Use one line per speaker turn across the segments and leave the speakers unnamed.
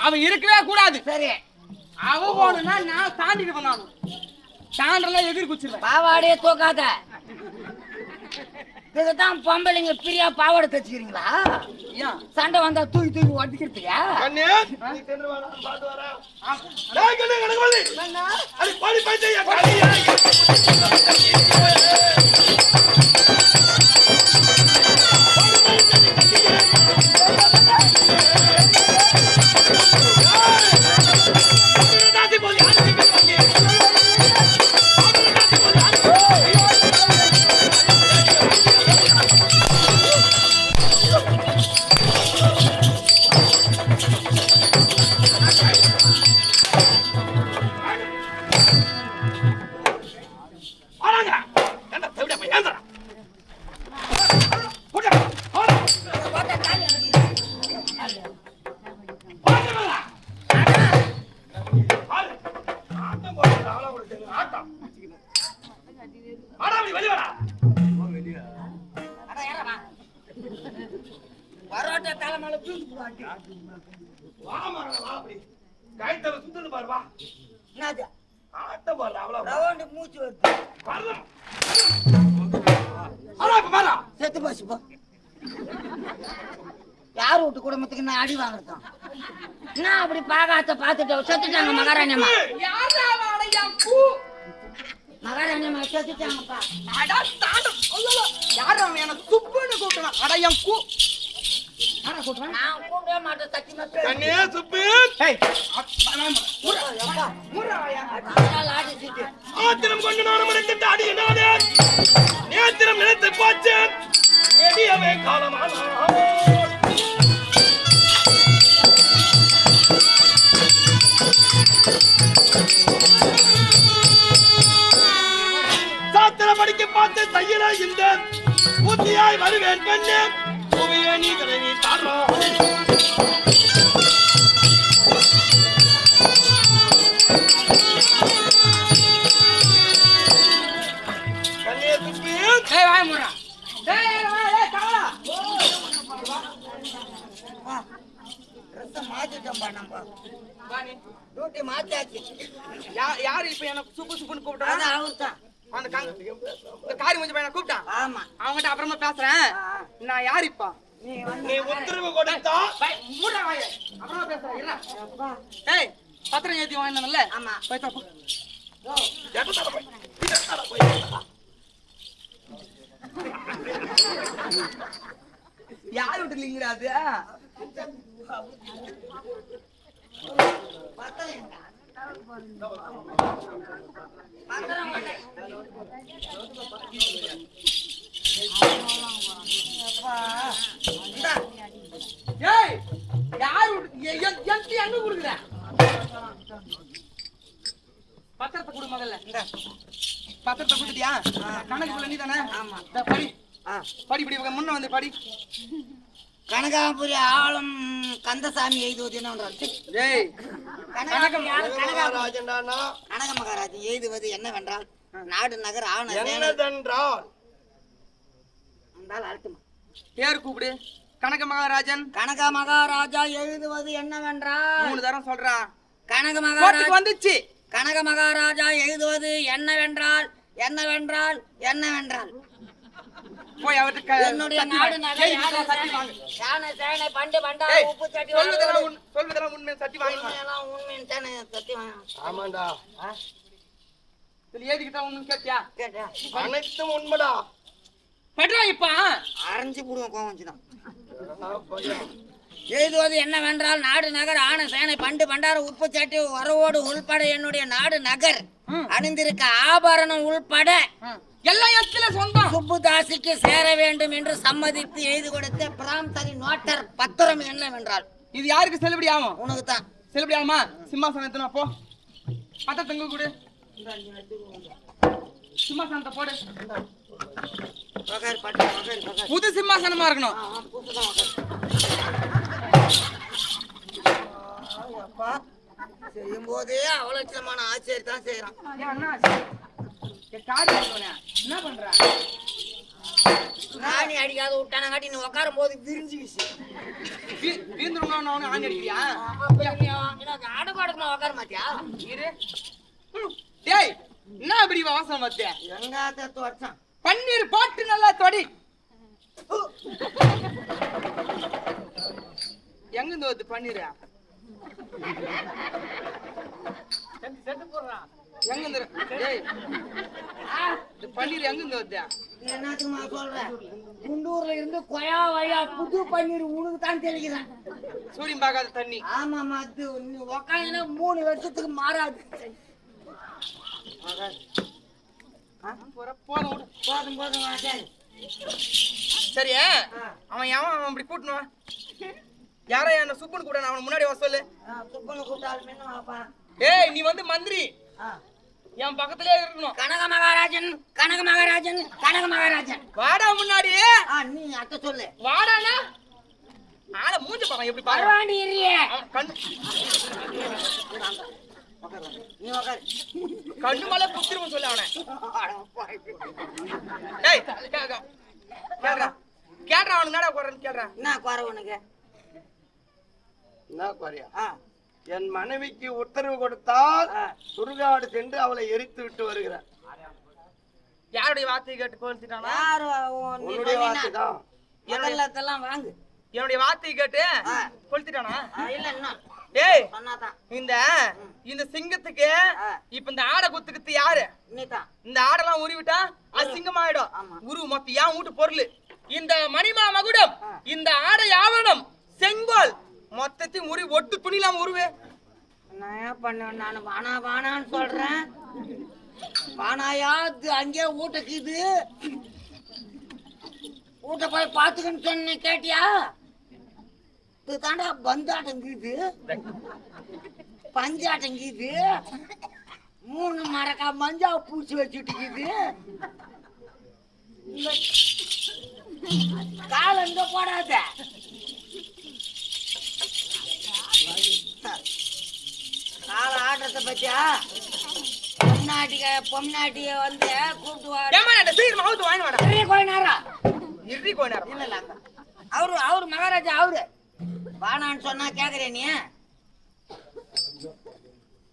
அவன் இருக்கவே கூடாது.
சரி,
அவன் போனா நான் தாண்டிட்டு போனாலும் தாண்டெல்லாம் எதிர் குச்சிருவேன்.
பாவாடையே தூக்காத. இதுதான் பொம்பளைங்க பிரியா பாவாடை தச்சுக்கிறீங்களா? சண்டை வந்தா தூக்கி தூக்கி ஒட்டிக்கிறதுக்கா? யார் வீட்டு குடும்பத்துக்கு நான் அடி வாங்கறதான்? நான் அப்படி பாகாத்த பாத்துட்டு செத்துட்டாங்க மகாராணியம்மா. மகாராணியம்மா செத்துட்டாங்கப்பா.
யாரு அவன் என்ன சுப்புன்னு கூப்பிட்டான்? அடையம் கூ யாரா கூப்பிட்டான்?
நான் கூப்பிடவே மாட்டேன் சத்தியமா.
கண்ணே சுப்பு.
ஏய்
ஆடி சீட்டு
ஆத்திரம் கொண்டு நானும் எடுத்துட்டு அடி நானே நேத்திரம் நினைத்து போச்சேன் எடியவே காலமான சாத்திர படிக்க பார்த்து தையில இந்த புத்தியாய் வருவேன் பெண்ணே பூமியை நீ தலைவி தாரா கண்ணே சுப்பி.
ஏய் வாய் மூடுடா. ஏய் காவலா.
மாத்திட்டோம்பா நம்ம.
வாணி
டியூட்டி மாத்தியாச்சு.
யாரு இப்ப என்ன சுப்பு சுப்புன்னு கூப்பிட்டான்?
அது அவர்தான்.
அந்த காரி மூஞ்சி பையனை கூப்பிட்டான்.
ஆமா,
அவங்ககிட்ட அப்புறமா பேசுறேன். நான் யாரு இப்ப?
நீ உத்தரவு கொடுத்தா
மூடுடா வாய. அப்புறமா பேசுறேன். இல்ல ஏய் பத்திரம் ஏத்தி வாங்கினல.
ஆமா,
போய் தப்பு. யார் விட்டுலீங்கடா அது? ஏய் யார் எங்க குடுக்குற? பத்திரத்தை கொடு முதல்ல. பத்திரத்தை கொடுத்தியா? கணக்கு சொல்ல நீ தானே?
ஆமா.
படி படி படி முன்ன வந்து படி.
கனகாபுரி ஆளும் கந்தசாமி எய்துவது என்னவென்றால் கனக மகாராஜன் எய்துவது என்னவென்றால் நாடு நகர் ஆன
என்னதென்றால்
அழுத்துமா
பேர் கூப்பிடு. கனக மகாராஜன்.
கனக மகாராஜா எழுதுவது என்னவென்றால்
3 தரம் சொல்றான்.
கனக மகாராஜா
வந்துச்சு.
கனக மகாராஜா எழுதுவது என்னவென்றால் என்னவென்றால் என்னவென்றால்
போய் அவருக்கு
என்னுடைய நாடு நகர் யானை சேனை பண்டு பண்டா உப்பு சட்டி
சொல்வதெல்லாம் உண்மை சட்டி வாங்கி
எல்லாம் உண்மைன்னு தானே சட்டி வாங்க.
ஆமாண்டா.
இதுல ஏதிக்கிட்டா ஒண்ணும் கேட்டியா?
கேட்டேன்.
அனைத்தும் உண்மைடா.
பட்றா இப்ப
அரைஞ்சு போடுவோம் கோவம் வச்சுதான். எழுதுவது என்னவென்றால் நாடு நகர் ஆன சேனை பண்டு பண்டார உப்பு சட்டி வரவோடு உள்பட என்னுடைய நாடு நகர் அணிந்திருக்க ஆபரணம் உள்பட
எல்லா இடத்துல சொந்தம்
சுப்புதாசிக்கு சேர வேண்டும் என்று சம்மதித்து எழுதி கொடுத்த பிராம்தரி நோட்டர் பத்திரம் என்னவென்றால்
இது யாருக்கு செல்லுபடி ஆகும்?
உனக்கு தான்
செல்லுபடி ஆகுமா? சிம்மாசனத்தை போ பத்த தங்க கொடு. சிம்மாசனத்தை போடு. புது சிம்மாசனமா இருக்கணும்.
செய்யும் போதே அவலட்சணமான ஆச்சரியத்தான் செய்யறான்.
என்ன பண்ற?
ஆணி அடிக்காத விட்டானங்காட்டி நீ உட்காரும் போது விரிஞ்சு வீசு.
வீந்துருங்க ஆணி அடிக்கிறியா?
ஆடுபாடுக்கு உட்கார மாட்டியா?
இரு. டேய் என்ன அப்படி வாசம் பார்த்தியா?
எங்காத்த தொடச்சான்
பன்னீர் போட்டு நல்லா தொடி. எங்க இருந்து வருது பன்னீர்? செட்டு போடுறா. எங்க இருந்து? டேய் இந்த பன்னீர் எங்க இருந்து வருது?
என்னத்துக்குமா சொல்றேன்? குண்டூர்ல இருந்து கொயா வயா புது பன்னீர் உனக்கு தான் தெளிக்கிறேன்.
சூரியன் பார்க்காத தண்ணி.
ஆமாமா, அது நீ உக்காந்துன்னா 3 வருஷத்துக்கு மாறாது.
போதும்
போதும் போதும் வாசல்.
சரி அவன் அவன் அப்படி கூட்டணும். யாரா என்ன சுப்புன்னு கூட அவன் முன்னாடி வர சொல்லு.
சுப்பனு கூட்டாலுமே வாப்பா.
ஏய் நீ வந்து மந்திரி என் பக்கத்திலே இருக்கணும்.
கனக மகாராஜன் கனக மகாராஜன் கனக மகாராஜன்.
வாடா முன்னாடி.
நீ அத்தை சொல்லு.
வாடானா ஆள மூஞ்ச பாரு எப்படி பாரு.
பரவாண்டி இரியே.
கண்ணு
நீ உட்காரு.
கண்ணு மேல குத்திருவும் சொல்லு அவனை. ஏய் கேட்றா கேட்றா அவனுக்கு என்னடா குறன்னு கேட்றா.
என்ன குறை உனக்கு?
என்ன குறையா? என் மனைவிக்கு உத்தரவு கொடுத்தால் சுடுகாடு சென்று அவளை எரித்து விட்டு வருகிறார்.
யாருடைய வார்த்தையை கேட்டு கோர்த்திட்டானா?
யாரு
உன்னுடைய வார்த்தை தான்.
முதல்லத்தெல்லாம் வாங்கு.
என்னுடைய வார்த்தையை கேட்டு கொளுத்திட்டானா?
இல்ல என்ன
ஏய்
சொன்னாதான்
இந்த சிங்கத்துக்கு இப்ப இந்த ஆடை குத்துக்கிட்டு யாரு?
நீதான்.
இந்த ஆடெல்லாம் உருவிட்டா அது சிங்கம் ஆயிடும். உருவு மொத்தம் ஏன் வீட்டு பொருள். இந்த மணிமா மகுடம் இந்த ஆடை ஆவணம் செங்கோல் மொத்தத்தையும் உருவி ஒட்டு துணிலாம் உருவே.
நான் ஏன் பண்ணுவேன்? நான் வானா வானான்னு சொல்றேன். வானாயா அங்கே வீட்டுக்குது. வீட்டை போய் பாத்துக்கன்னு சொன்ன கேட்டியா? இது தாண்டா பந்தாட்டங்குது பஞ்சாட்டங்குது. 3 மரக்கா மஞ்சா பூச்சி வச்சுட்டுக்குது. கால இங்க போடாத. கால ஆட்டத்தை பத்தியா? பொம்நாட்டிய வந்து கூப்பிட்டு அவரு மகாராஜா. அவரு வானான்னு சொன்னா கேக்குறே நீ?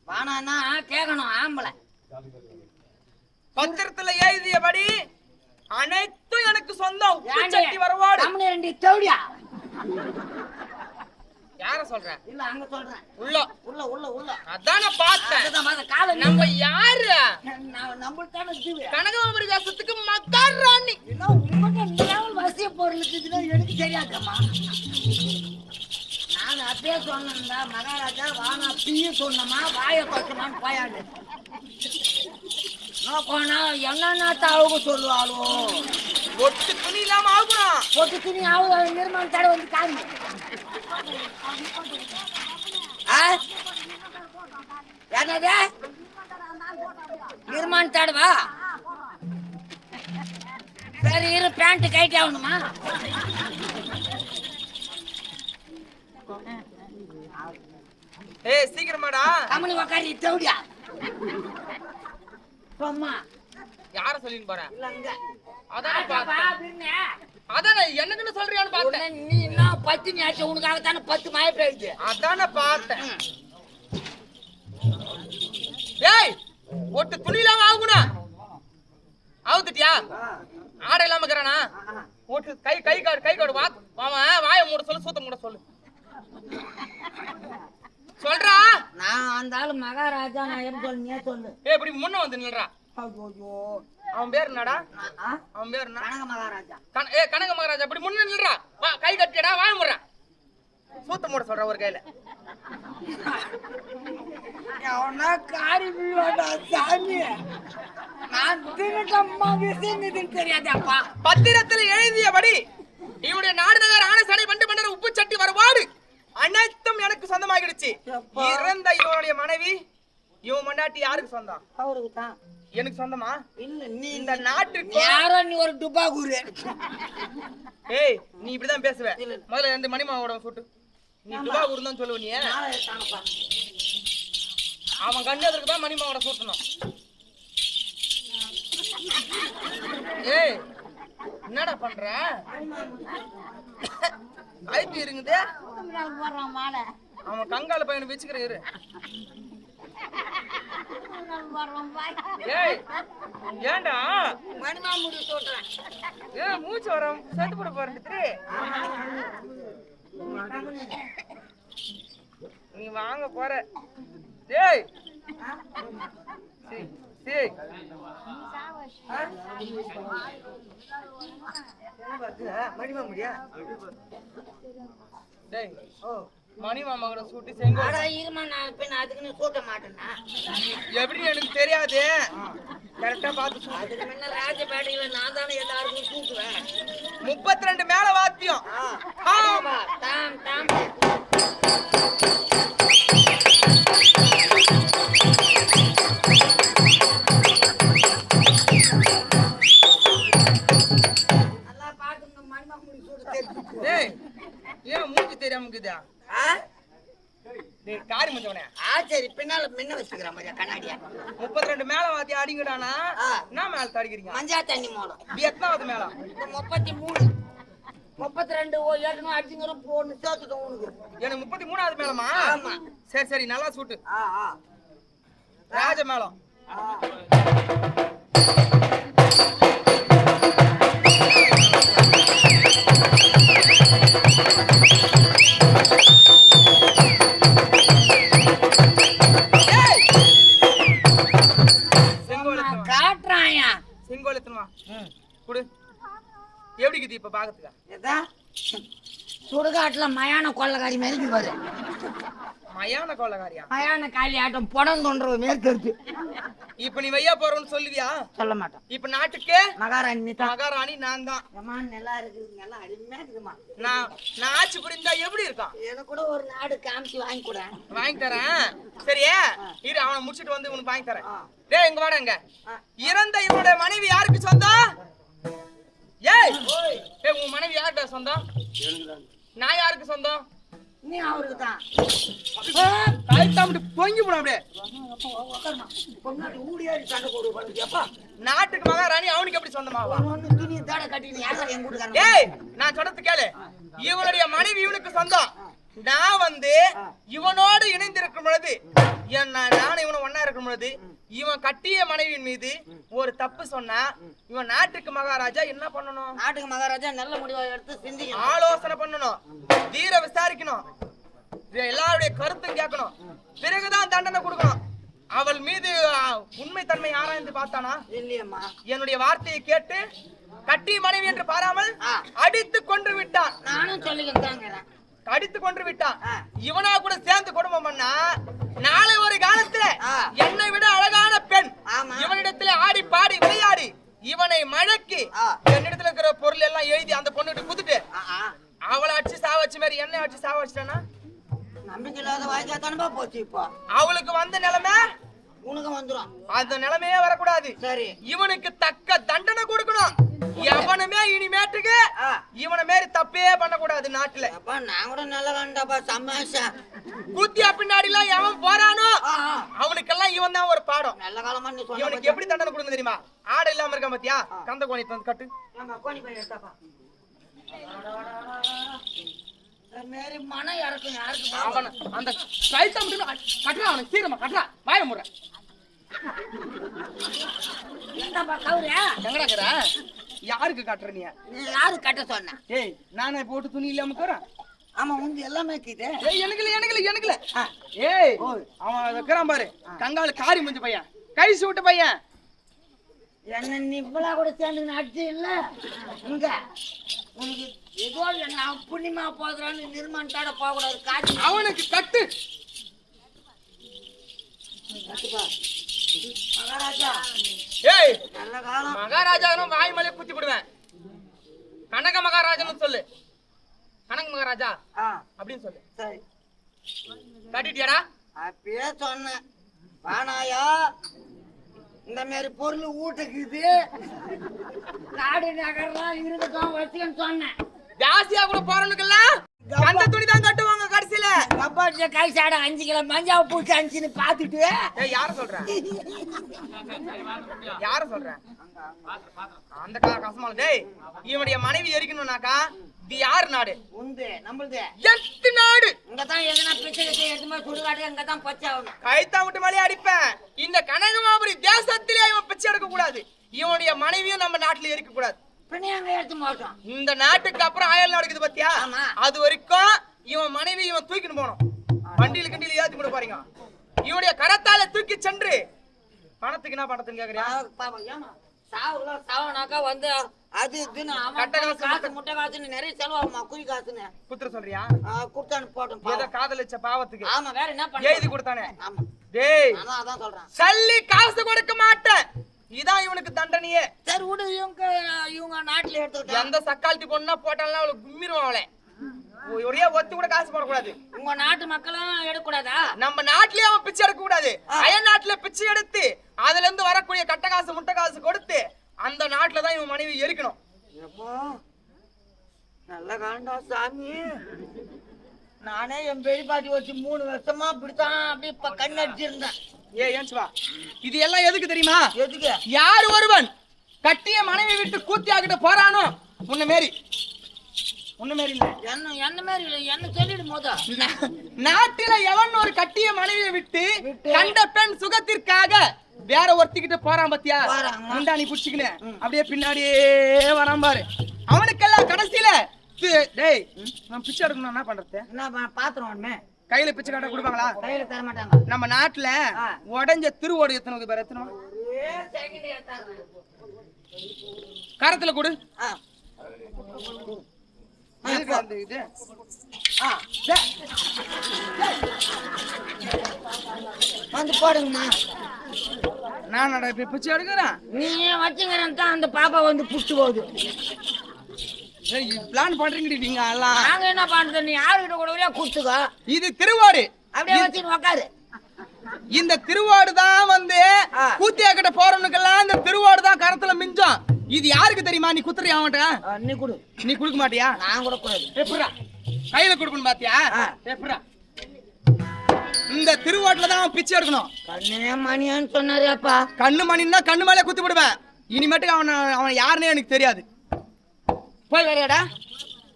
வானான்னா கேட்கணும். ஆம்பளை
பத்திரத்துல எழுதியபடி அனைத்தும் எனக்கு சொந்தம். உப்புச்சட்டி வரவாடு.
2 தௌடியா?
யார சொல்ற?
இல்ல அங்க சொல்றேன்.
உள்ள
உள்ள உள்ள உள்ள.
அதான பார்த்தேன். நம்ம யாரு?
நம்மளுக்கான
கனகாமரி தேசத்துக்கு மகாராணி.
வசிய பொருளுக்கு எனக்கு தெரியாதம்மா. நான் அப்படியே சொன்னா மகாராஜா வானா பீய சொன்னமா வாய பக்கமான்னு போயாடு. போனா என்னன்னா அவங்க சொல்லுவாளோ.
ஒட்டு துணி இல்லாம ஆகணும்.
ஒட்டு துணி அவங்க நிர்மாண தடை வந்து காமி. என்னது நிர்மாண தடவா? சரி இரு பேண்ட் கைட்டி ஆகணுமா?
ஏய் சீக்கிரமாடா.
கமனி உக்காரி தௌடியா. சும்மா
யார சொல்லின்னு போற?
இல்ல அங்க
அதான பார்த்தேன். அதான என்னன்னு சொல்றியான்னு பார்த்தேன்.
நீ என்ன பத்தினி ஆச்சு? உனக்காக தானே 10 மாய போயிடுச்சு.
அதான பார்த்தேன். ஏய் ஒட்டு துணி இல்லாம ஆகணும். ஆவுத்திட்டியா? ஆடை இல்லாம இருக்கிறானா? ஒட்டு கை காடு வாய மூட சொல்லு. சூத்த மூட சொல்லு. சொல்றா.
நான் அந்த ஆளு மகாராஜா. நான் எப்படி சொல்லுங்க சொல்லு.
ஏய் இப்படி முன்ன வந்து நில்றா.
ஐயோ
அவன் பேர் என்னடா? அவன் பேர் என்ன?
கனக மகாராஜா.
கனக மகாராஜா இப்படி முன்ன நில்றா. வா கை கட்டிடா வாய மூடுறா. சூத்த மூட சொல்ற ஒரு கையில.
அவனா காரி விழுவாடா சாமி. நான் திருட்டம்மா விஷயம் இதுன்னு தெரியாதப்பா.
பத்திரத்தில் எழுதியபடி இவனுடைய நாடு நகர் ஆன சடை பண்டு பண்டர உப்பு சட்டி வரவாடு அனைத்தும் எனக்கு சொந்தமாகிடுச்சு. இறந்த இவனுடைய மனைவி இவன் மண்டாட்டி யாருக்கு சொந்தம்?
அவருக்கு தான்.
எனக்கு சொந்தமா?
இல்ல நீ
இந்த நாட்டுக்கு
யாரோ நீ ஒரு டுபாகூரு.
ஏய் நீ இப்படிதான் பேசுவ. முதல்ல இந்த மணிமாவோட சுட்டு நீ டுபாகூர் தான் சொல்லுவ. நீ அவன் கண்ணதுக்கு தான் மணிமாவோட சுட்டணும். ஏய் என்னடா பண்ற? ஐபி இருங்குது.
போடுறான் மாலை.
அவன் கங்கால பையனை வச்சுக்கிறேன் இரு. ஏய் ஏண்டா
மணிமா முடி சொல்றேன்.
ஏய் மூச்சு வரும் செத்து போட போறேன். நீ வாங்க போற. டேய் டேய்
மணிமா முடியா?
டேய் மணி மாமாவோட சூட்டி செங்கோ.
அட இருமா, நான் பின்ன அதுக்கு சூட்ட மாட்டேன்னா
எப்படி எனக்கு தெரியாது. கரெக்டா பார்த்து சூட்டு.
அதுக்கு முன்ன ராஜபாடியில நான் தானே எல்லாருக்கும் சூட்டுவேன்.
32 மேல வாத்தியம். ஆமா
தாம் தாம். நல்லா பாத்துங்க, மணிமா முடி சூட்டு தெரிஞ்சு.
டேய் ஏன் மூஞ்சி தெரியாம இருக்குதா? டேய் காரி முஞ்சவனே.
சரி, பின்னால முன்ன வச்சுக்கிறேன் மாதிரியா கண்ணாடியா.
32 மேல வாத்தி அடிங்கடானா. என்ன மேல தடிக்கிறீங்க?
மஞ்சா தண்ணி மூலம்.
இது எத்தனாவது மேல?
33 32 ஏற்கனவே அடிச்சுங்கிற போன்னு சேர்த்துட்டோம் உனக்கு.
எனக்கு 33வது மேலமா?
ஆமா.
சரி சரி நல்லா சூட்டு. ராஜ மேலம்.
காட்டுறாயா
செங்கோல் எத்தனுமா குடு. எப்படி இருக்குது இப்ப பாக்கிறதுக்கா?
சுடுகாட்டுல மயான கொள்ளக்காரி மெரிக்கு பாரு.
மயான கொள்ளக்காரியா?
மயான காலி ஆட்டம் புடம் தோன்ற மேற்கருத்து.
இப்ப நீ வையா போறோம்னு சொல்லுவியா?
சொல்ல மாட்டோம்.
இப்ப நாட்டுக்கு
மகாராணி
மகாராணி நான் தான்.
நல்லா இருக்குது, நல்லா அருமையா இருக்குமா.
நான் ஆட்சி புரிந்தா எப்படி இருக்கும்?
எனக்கு கூட ஒரு நாடு காமிச்சு வாங்கி கூட.
வாங்கி தரேன். சரியா இரு, அவனை முடிச்சிட்டு வந்து உனக்கு வாங்கி தரேன். டேய் இங்க வாடங்க. இறந்த இவனுடைய மனைவி யாருக்கு சொந்தம்? ஏய் ஏய் உன் மனைவி யார்கிட்ட சொந்தம்? நான் யாருக்கு சொந்தம்?
நீ அவருக்கு தான்.
பொங்கி போன அப்படியே நாட்டுக்கு மகாராணி அவனுக்கு எப்படி சொந்தமாவா? ஏய் நான் சொல்றது கேளு. இவனுடைய மனைவி இவனுக்கு சொந்தம். நான் வந்து இவனோடு இணைந்திருக்கும் பொழுது நானும் இவனும் ஒன்னா இருக்கும் பொழுது இவன் கட்டிய மனைவியின் மீது ஒரு தப்பு சொன்னா இவன் நாட்டுக்கு மகாராஜா என்ன பண்ணணும்?
நாட்டுக்கு மகாராஜா நல்ல முடிவை எடுத்து சிந்திக்கணும்,
ஆலோசனை பண்ணணும், தீர விசாரிக்கணும், எல்லாருடைய கருத்தும் கேட்கணும், பிறகுதான் தண்டனை கொடுக்கணும். அவள் மீது உண்மை தன்மை ஆராய்ந்து பார்த்தானா?
இல்லையம்மா.
என்னுடைய வார்த்தையை கேட்டு கட்டிய மனைவி என்று பாராமல் அடித்து கொன்று விட்டான்.
நானும் சொல்லிக்கிட்டாங்க.
அடித்து கொன்று விட்டான். இவனா கூட சேர்ந்து குடும்பம் பண்ணா நாளை ஒரு காலத்துல என்னை விட அழகான பெண் இவனிடத்துல ஆடி பாடி விளையாடி இவனை மழக்கி என்னிடத்துல இருக்கிற பொருள் எல்லாம் எழுதி அந்த பொண்ணுகிட்ட குடுத்துட்டு அவளை அடிச்சு சாவச்சு மாதிரி என்னை அடிச்சு சாவச்சுட்டானா?
நம்பிக்கை இல்லாத வாய்க்கா தானப்பா போச்சு. இப்போ
அவளுக்கு வந்த நிலைமை
உனக்கு வந்துடும்.
அந்த நிலைமையே வரக்கூடாது.
சரி,
இவனுக்கு தக்க தண்டனை கொடுக்கணும். எவனுமே இனிமேட்டுக்கு இவனை மாரி தப்பே பண்ணக்கூடாது நாட்டுல.
நான் கூட நல்ல வேண்டாப்பா சமாஷா.
கூத்தியா பின்னாடி எல்லாம் எவன் போறானோ அவனுக்கெல்லாம் இவன் தான் ஒரு பாடம்.
நல்ல காலமா நீ சொன்ன.
இவனுக்கு எப்படி தண்டனை கொடுங்க தெரியுமா? ஆடை இல்லாம இருக்க பாத்தியா? கந்த கோணி தந்து கட்டு.
கோணி போய் எடுத்தாப்பா. மேரி மனம் இறக்கும் யாருக்கு?
அவன் அந்த கைத்த மட்டும் கட்டுறா, அவனுக்கு சீரமா கட்டுறா, வாய முறை
என்னப்பா கவுரா?
எங்கடா கற? யாருக்கு கட்டுற நீ?
யாரு கட்ட சொன்ன?
ஏய் நானே போட்டு துணி இல்லாம போறேன்.
ஆமா உங்க எல்லாமே கீது.
ஏய் எனக்குல ஏய் அவன் வைக்கிறான் பாரு, கங்கால காரி முஞ்ச பையன், கை சூட்ட பையன்.
என்ன நீ இவ்வளோ கூட சேர்ந்து அடிச்சு இல்ல இங்க உனக்கு ஏதோ நான் புண்ணியமா போதுறான்னு நிர்மாணத்தோட போகக்கூடாது. காட்சி
அவனுக்கு கட்டு.
மகாராஜா
ஏய்
நல்ல காலம்.
மகாராஜானும் வாய் மலையை குத்தி விடுவேன். கனக மகாராஜன்னு சொல்லு. கனக மகாராஜா அப்படின்னு சொல்லு.
சரி
கட்டிட்டியாடா?
அப்பயே சொன்னேன் வானாயா இந்த மாதிரி பொருள் வீட்டுக்குது நாடு நகர்லாம் இருக்கட்டும் வச்சுக்கன்னு சொன்னேன்.
ஜாஸ்தியா கூட போறவனுக்கெல்லாம் அந்த துணி தான் கட்டுவாங்க கடைசியில. புரியல.
கப்பாட்டில கை சாட 5 கிலோ மஞ்சாவை பூச்சி அனுச்சுன்னு பாத்துட்டு
யார சொல்ற? யார சொல்ற? அந்த கசமால டேய் இவனுடைய மனைவி எரிக்கணும்னாக்கா இது யார் நாடு?
உந்து நம்மளுது
எட்டு நாடு.
இங்கதான் எதனா பிச்சை கட்டி எடுத்துமா சுடுகாட்டு அங்கதான் பச்சை ஆகணும்.
கைத்தா விட்டு மலையை அடிப்பேன். இந்த கனகமாபுரி தேசத்திலே இவன் பிச்சை எடுக்க கூடாது. இவனுடைய மனைவியும் நம்ம நாட்டுல எரிக்க கூடாது.
பின்னே அங்க எடுத்து மாட்டோம்.
இந்த நாட்டுக்கு அப்புறம் அயல் நடக்குது பாத்தியா? அது வரைக்கும் இவன் மனைவி இவன் தூக்கிட்டு போனோம். வண்டியில கண்டியில ஏத்தி கூட பாருங்க. இவனுடைய கரத்தால தூக்கி சென்று பணத்துக்கு என்ன பணத்துன்னு கேக்குறியா?
ஏமா சாவுல சாவனாக்கா வந்து அது இதுன்னு அவன் காசு முட்டை காசுன்னு நிறைய செலவாகுமா குறி காசுன்னு
குத்துற சொல்றியா?
குடுத்தான்னு போட்டோம்.
ஏதோ காதலிச்ச பாவத்துக்கு.
ஆமா வேற என்ன பண்ண
எழுதி கொடுத்தானே.
ஆமா
டேய்
அதான் சொல்றேன்.
சல்லி காசு கொடுக்க மாட்டேன். இதான் இவனுக்கு தண்டனையே.
சரி விடு இவங்க நாட்டுல எடுத்துக்கிட்டா
எந்த சக்கால்ட்டி பொண்ணா போட்டாலும் அவளை கும்மிடுவான். அவளை ஒரே ஒத்து கூட காசு போடக்கூடாது.
உங்க நாட்டு மக்களும் எடுக்கக்கூடாதா?
நம்ம நாட்டிலேயே அவன் பிச்சை எடுக்க கூடாது. அயல் நாட்டுல பிச்சை எடுத்து அதுல இருந்து வரக்கூடிய கட்ட காசு முட்டை காசு கொடுத்து அந்த நாட்டுல தான் இவன் மனைவி எரிக்கணும்.
நல்ல காண்டா சாமி. நானே என் பெரிய பாட்டி வச்சு 3 வருஷமா இப்படித்தான் அப்படி இப்ப கண் அடிச்சிருந்தேன்.
ஏன்ச்சுவா இது எல்லாம் எதுக்கு தெரியுமா?
எதுக்கு?
யார் ஒருவன் கட்டிய மனைவி விட்டு கூத்தியாக்கிட்டு போறானோ உன்ன மாரி இல்ல
என்ன மாதிரி இல்ல என்ன சொல்லிடு மோத.
நாட்டில எவன் ஒரு கட்டிய மனைவியை விட்டு கண்ட பெண் சுகத்திற்காக வேற ஒருத்திக்கிட்டு போறான் பாத்தியா? முண்டானி புடிச்சுக்கினு அப்படியே பின்னாடியே வரான் பாரு. அவனுக்கெல்லாம் கடைசியில டேய் நான் பிச்சை எடுக்கணும் என்ன பண்றது?
என்ன பாத்துறோம்
கையில பிச்சை காட்ட கொடுப்பாங்களா?
கையில தர மாட்டாங்க.
நம்ம நாட்டுல உடஞ்ச திருவோடு எத்தனை பேர் எத்தனை கரத்துல கொடு. இது
வந்து போடுங்கம்மா.
நான் இப்ப பிச்சை எடுக்கிறேன்.
நீ வச்சுக்கிறேன் தான் அந்த பாப்பா வந்து புடிச்சு போகுது.
பிளான் பண்றீங்க நீங்க எல்லாம்.
நாங்க என்ன பண்றது? நீ யாருகிட்ட கூட கொடுத்துக்கோ.
இது திருவாடு.
அப்படியே வச்சு உக்காரு.
இந்த திருவாடு தான் வந்து கூத்தியாக்கிட்ட போறவனுக்கெல்லாம் இந்த திருவாடு தான் கரத்துல மிஞ்சம். இது யாருக்கு தெரியுமா? நீ குத்துறியா அவன்கிட்ட?
நீ குடு.
நீ குடுக்க மாட்டியா?
நான் கூட கூடாது.
எப்படா கையில கொடுக்கணும் பாத்தியா? எப்படா இந்த திருவாட்டுல தான் அவன் பிச்சை எடுக்கணும்.
கண்ணே மணியான்னு சொன்னாரு அப்பா.
கண்ணு மணின்னா கண்ணு மேலே குத்தி விடுவேன். இனிமேட்டுக்கு அவன் யாருன்னே எனக்கு தெரியாது. போய் வரையாடா.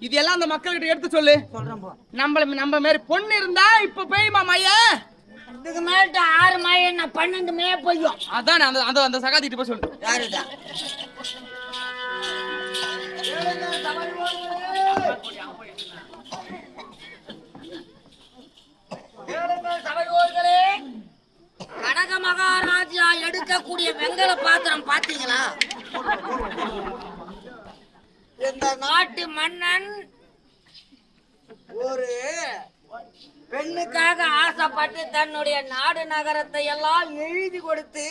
இது எல்லாம் அந்த மக்கள்கிட்ட எடுத்து சொல்லு.
சொல்றேன் போ.
நம்ம மாரி பொண்ணு இருந்தா இப்ப போய்மா மைய
இதுக்கு மேல 6 மைய நான் 12 மைய போயும்.
அதான் அந்த அந்த சகாதிட்டு போய் சொல்லு.
யாருடா? கனக மகாராஜா எடுக்கக்கூடிய வெங்கல பாத்திரம் பாத்தீங்களா? இந்த நாட்டு மன்னன் ஒரு பெண்ணுக்காக ஆசைப்பட்டு தன்னுடைய நாடு நகரத்தை எல்லாம் எழுதி கொடுத்து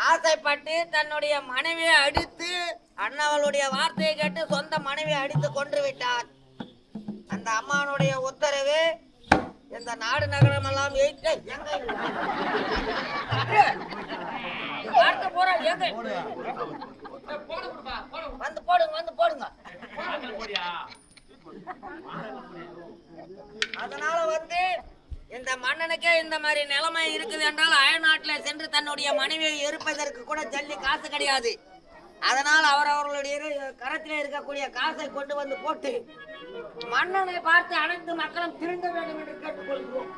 ஆசைப்பட்டு தன்னுடைய மனைவியை அடித்து அண்ணாவளுடைய வார்த்தையை கேட்டு சொந்த மனைவியை அடித்து கொன்று விட்டார். அந்த அம்மானுடைய உத்தரவு இந்த நாடு நகரம் எல்லாம் வந்து போடுங்க வந்து போடுங்க. அதனால வந்து இந்த மன்னனுக்கே இந்த மாதிரி நிலைமை இருக்குது என்றால் அயல் நாட்டுல சென்று தன்னுடைய மனைவியை எரிப்பதற்கு கூட ஜல்லி காசு கிடையாது. அதனால் அவரவர்களுடைய கரத்திலே இருக்கக்கூடிய காசை கொண்டு வந்து போட்டு மன்னனை பார்த்து அனைத்து மக்களும் திருந்த வேண்டும் என்று கேட்டுக்கொள்கிறோம்.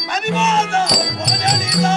மதிமாதா போனடிதா